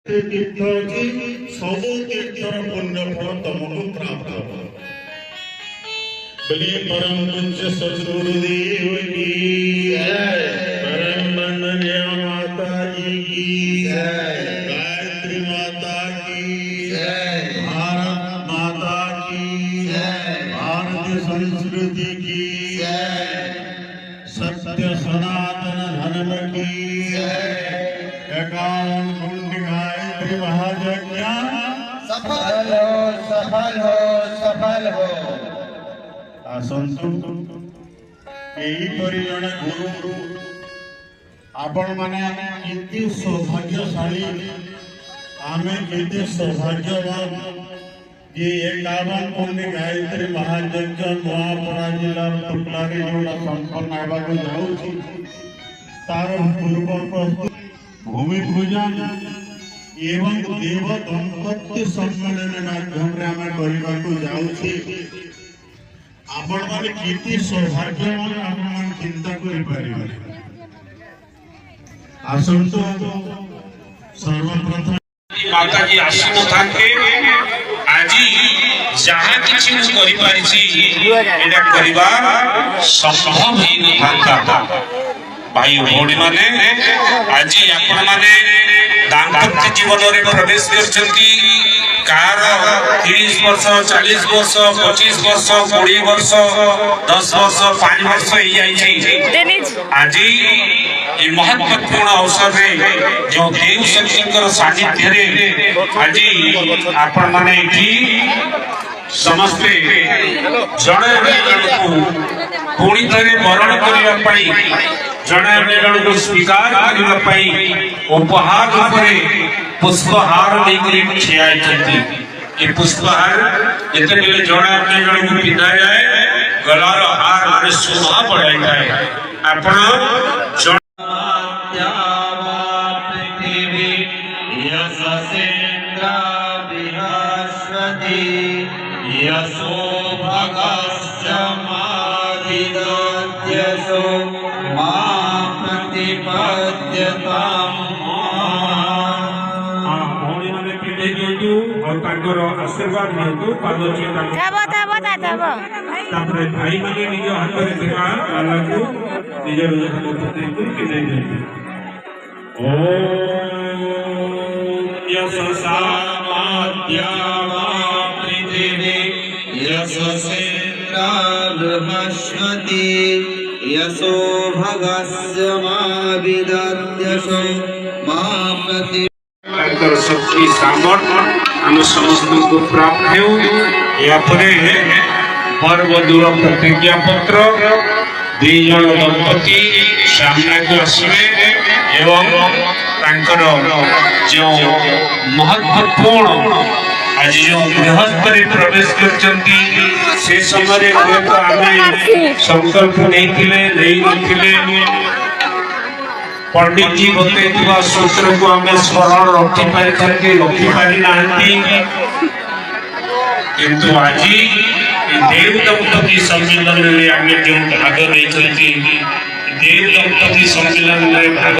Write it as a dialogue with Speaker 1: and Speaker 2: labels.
Speaker 1: तीर्थ अच्छी सब तीर्थर पुण्य फल तुमको प्राप्त हो। बोलिए परम पूज्य सद्गुरुदेव की जय, परम वंदनीय माता जी की जय, गायत्री माता की जय, भारत माता की जय, भारतीय संस्कृति की जय, सत्य सनातन धर्म की जय। एकावन कुंड गायत्री महायज्ञ
Speaker 2: सफल हो, सफल हो, सफल हो।
Speaker 1: आसंतु यहीपरि जड़े गुरु आपण माने केते सौभाग्यशाली, आमे केते सौभाग्यवान जे 51 कुंड गायत्री महायज्ञ नुआपड़ा जिला टुकलारे जोड़ा संपन्न हेबाक जाउछि तार पूर्व प्रस्तुत भूमि पूजन एवं देव दंपत्ति सम्मेलन माध्यम आम करने जाऊँगी। आपण मैंने केते सौभाग्यवान आपण चिंता कर आसंतु सर्वप्रथम
Speaker 3: माता जी आसीन थाके आज जहाँ किसी करि पारिछि एटा करिबा संभव ही न थांता। भाई भौणी माने आज आपण माने दाम्पत्य जीवन में प्रवेश करछंती। कार 30 वर्ष 40 वर्ष 25 वर्ष 20 वर्ष 10 वर्ष 5 वर्ष हो जाइछि। आज ये महत्वपूर्ण अवसर में जो देव शक्ति सानिध्य रे आज आपण माने समस्ते जड़े पुणी थे वरण करने जड़े को स्वीकार करने उपहार उपरे पुष्पहार लेकर ठिया। पुष्पहार जिते जड़े अन्य जन को पिंधा जाए गलार हार माने शोभा बढ़ाई है। आपण
Speaker 2: यशो भगस्य मादिदत्यसो मां प्रतिपद्यताम्।
Speaker 3: भौणी माने पिंधे दियंतु और तांकर आशीर्वाद दियंतु पादोची तापर भाई माने निज हाथ रे थिबा ताला को निज हाथ पते को पिंधे दियंतु। ओम यशसा माद्यावा
Speaker 2: यशसेन्द्रालहस्वती यशो भगस्य माविदत्यसो मां प्रति
Speaker 3: शक्ति सामर्थ्य हम समस्त को प्राप्त हो। या पर्व दूर प्रतिज्ञा पत्र दुई जन दंपति सामने को आसवे एवं जो महत्वपूर्ण आज जो गृहस्थी प्रवेश करछंती से समय आमे संकल्प नहीं पंडित जी बतैथिबा सूत्र को आमे स्मरण रखि पारि नांती। किंतु आज देव दंपति सम्मेलन में आमे जो भाग नहीं देव दंपति सम्मेलन में भाग